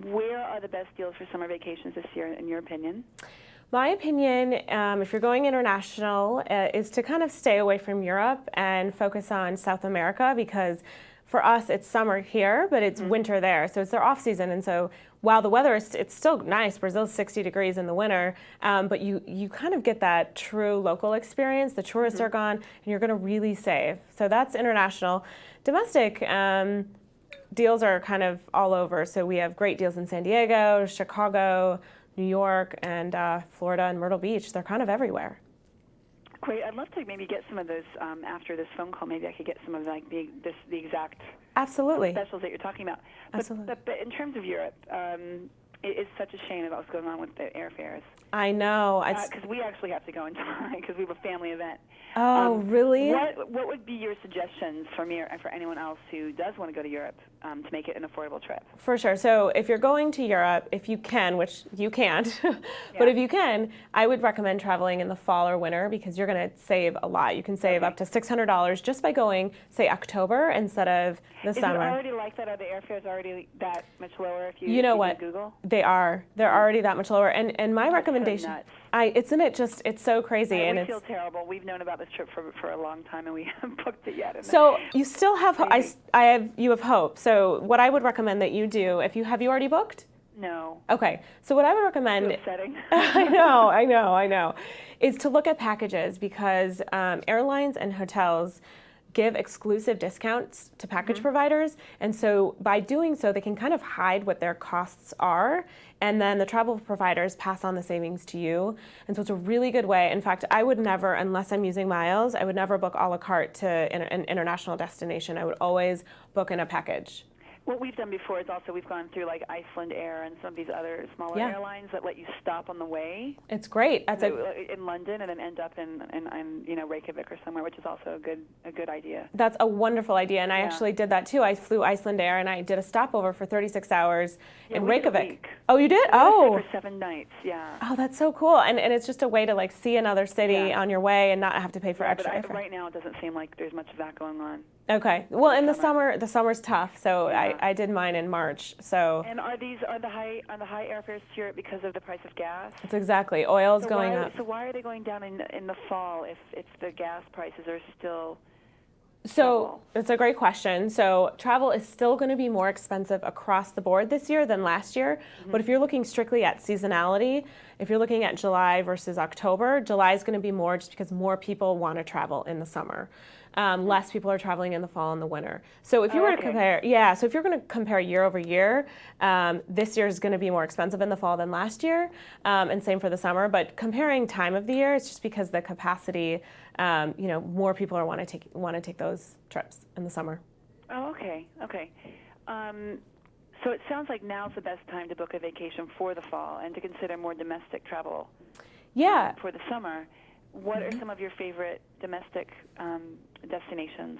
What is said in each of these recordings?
where are the best deals for summer vacations this year, in your opinion? My opinion, if you're going international, is to kind of stay away from Europe and focus on South America, because for us it's summer here, but it's winter there. So it's their off season, and so while the weather is, it's still nice, Brazil's 60 degrees in the winter, but you kind of get that true local experience. The tourists are gone, and you're going to really save. So that's international. Domestic deals are kind of all over. So we have great deals in San Diego, Chicago, New York, and Florida and Myrtle Beach. They're kind of everywhere. Great. I'd love to maybe get some of those after this phone call. Maybe I could get some of like the exact Absolutely. specials that you're talking about. Absolutely. But in terms of Europe, it is such a shame about what's going on with the airfares. I know. Because we actually have to go in July because we have a family event. Oh, really? What would be your suggestions for me or for anyone else who does want to go to Europe to make it an affordable trip? For sure. So if you're going to Europe, if you can, which you can't, but if you can, I would recommend traveling in the fall or winter because you're going to save a lot. You can save up to $600 just by going, say, October instead of the summer. Is it already like that? Are the airfares already that much lower if you Google? They are. They're already that much lower. And my recommendation, it's so crazy. We feel terrible. We've known about this trip for a long time, and we haven't booked it yet. So you still have, you have hope. So what I would recommend that you do, have you already booked? No. Okay. So what I would recommend, upsetting. I know, is to look at packages because airlines and hotels give exclusive discounts to package providers. And so by doing so, they can kind of hide what their costs are. And then the travel providers pass on the savings to you. And so it's a really good way. In fact, I would never, unless I'm using miles, I would never book a la carte to an international destination. I would always book in a package. What we've done before is also we've gone through like Iceland Air and some of these other smaller airlines that let you stop on the way. It's great. In London and then end up in Reykjavik or somewhere, which is also a good idea. That's a wonderful idea, and I actually did that too. I flew Iceland Air and I did a stopover for 36 hours in Reykjavik. Oh, you did? For 7 nights, yeah. Oh, that's so cool. And it's just a way to like see another city on your way and not have to pay for extra. But right now it doesn't seem like there's much of that going on. Okay. Well, in the summer's tough. So I did mine in March. So. And are the high airfares to Europe because of the price of gas? That's exactly. Oil's going up. So why are they going down in the fall if the gas prices are still? So it's a great question. So travel is still going to be more expensive across the board this year than last year. But if you're looking strictly at seasonality, if you're looking at July versus October, July is going to be more just because more people want to travel in the summer. Less people are traveling in the fall and the winter. So if you were to compare, so if you're going to compare year over year, this year is going to be more expensive in the fall than last year, and same for the summer. But comparing time of the year, it's just because the capacity, more people want to take those trips in the summer. Oh, okay. So it sounds like now's the best time to book a vacation for the fall and to consider more domestic travel. For the summer. What are some of your favorite domestic destinations?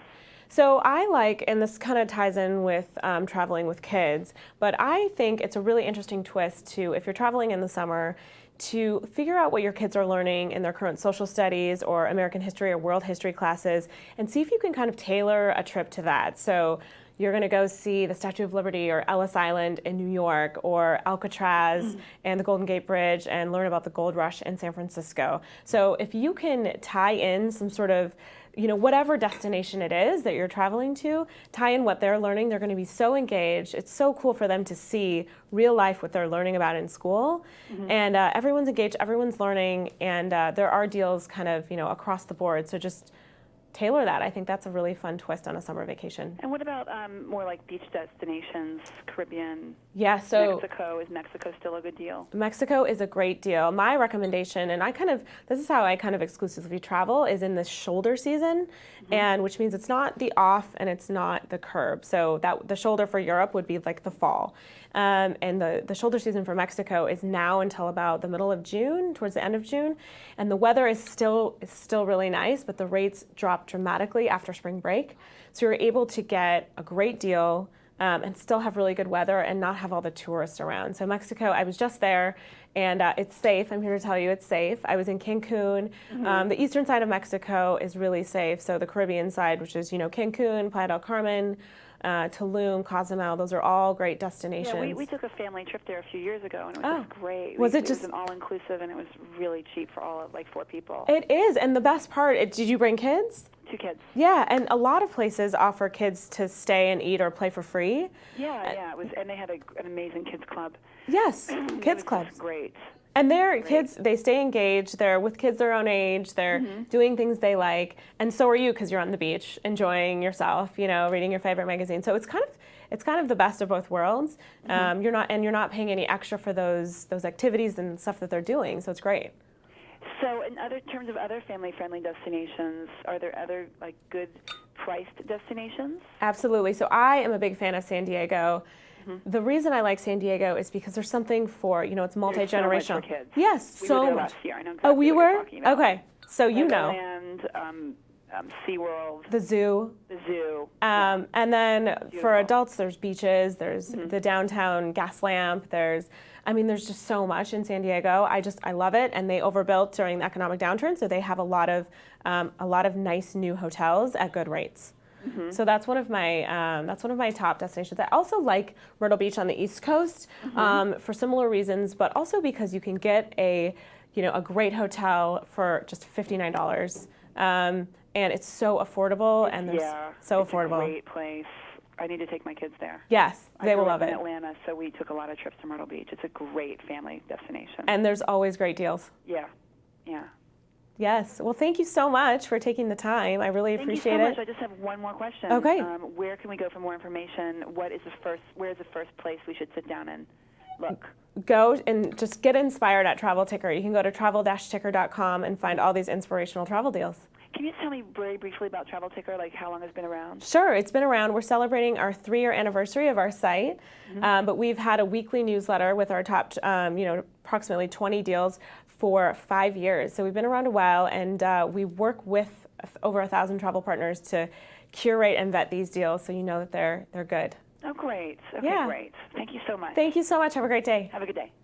So I like, and this kind of ties in with traveling with kids, but I think it's a really interesting twist to, if you're traveling in the summer, to figure out what your kids are learning in their current social studies or American history or world history classes and see if you can kind of tailor a trip to that. So you're going to go see the Statue of Liberty or Ellis Island in New York or Alcatraz and the Golden Gate Bridge and learn about the gold rush in San Francisco. So if you can tie in some sort of, whatever destination it is that you're traveling to, tie in what they're learning, they're going to be so engaged. It's so cool for them to see real life what they're learning about in school. And everyone's engaged, everyone's learning, and there are deals kind of, across the board. So just tailor that. I think that's a really fun twist on a summer vacation. And what about more like beach destinations, Caribbean? Yeah, so Is Mexico still a good deal? Mexico is a great deal. My recommendation, and this is how I kind of exclusively travel, is in the shoulder season, and which means it's not the off and it's not the curb. So that the shoulder for Europe would be like the fall. And the shoulder season for Mexico is now until about the middle of June, towards the end of June. And the weather is still really nice, but the rates drop dramatically after spring break. So you're able to get a great deal and still have really good weather and not have all the tourists around. So Mexico, I was just there, and it's safe. I'm here to tell you it's safe. I was in Cancun. The eastern side of Mexico is really safe. So the Caribbean side, which is, Cancun, Playa del Carmen, Tulum, Cozumel. Those are all great destinations. Yeah, we took a family trip there a few years ago, and it was just great. It was an all-inclusive, and it was really cheap for all of, like, 4 people. It is, and the best part, did you bring kids? 2 kids. Yeah, and a lot of places offer kids to stay and eat or play for free. Yeah, it was, and they had an amazing kids club. Yes, kids clubs. Great. And kids, they stay engaged. They're with kids their own age. They're doing things they like, and so are you, because you're on the beach enjoying yourself, reading your favorite magazine. So it's kind of the best of both worlds. You're not paying any extra for those activities and stuff that they're doing. So it's great. So in terms of other family-friendly destinations, are there other good priced destinations? Absolutely. So I am a big fan of San Diego. The reason I like San Diego is because there's something for, it's multi-generational. There's so much for kids. Yes, we so were there much. Last year. I know exactly we what were? You're talking about. Okay, so you know. Legoland, SeaWorld. The zoo. The zoo. And then Beautiful. For adults, there's beaches, there's the downtown gas lamp, there's just so much in San Diego. I love it, and they overbuilt during the economic downturn, so they have a lot of nice new hotels at good rates. So that's one of my top destinations. I also like Myrtle Beach on the East Coast for similar reasons, but also because you can get a great hotel for just $59, and it's so affordable and it's affordable. A great place. I need to take my kids there. Yes, they will love it. I grew up in Atlanta, so we took a lot of trips to Myrtle Beach. It's a great family destination. And there's always great deals. Yeah. Yes. Well, thank you so much for taking the time. I really appreciate it. Thank you so much. I just have one more question. Okay. Where can we go for more information? Where is the first place we should sit down and look? Go and just get inspired at Travel Ticker. You can go to travel-ticker.com and find all these inspirational travel deals. Can you tell me very briefly about Travel Ticker, like how long it's been around? Sure, it's been around. We're celebrating our 3-year anniversary of our site, but we've had a weekly newsletter with our top, approximately 20 deals for 5 years. So we've been around a while, and we work with over 1,000 travel partners to curate and vet these deals, so you know that they're good. Oh, great. Okay, yeah. Great. Thank you so much. Thank you so much. Have a great day. Have a good day.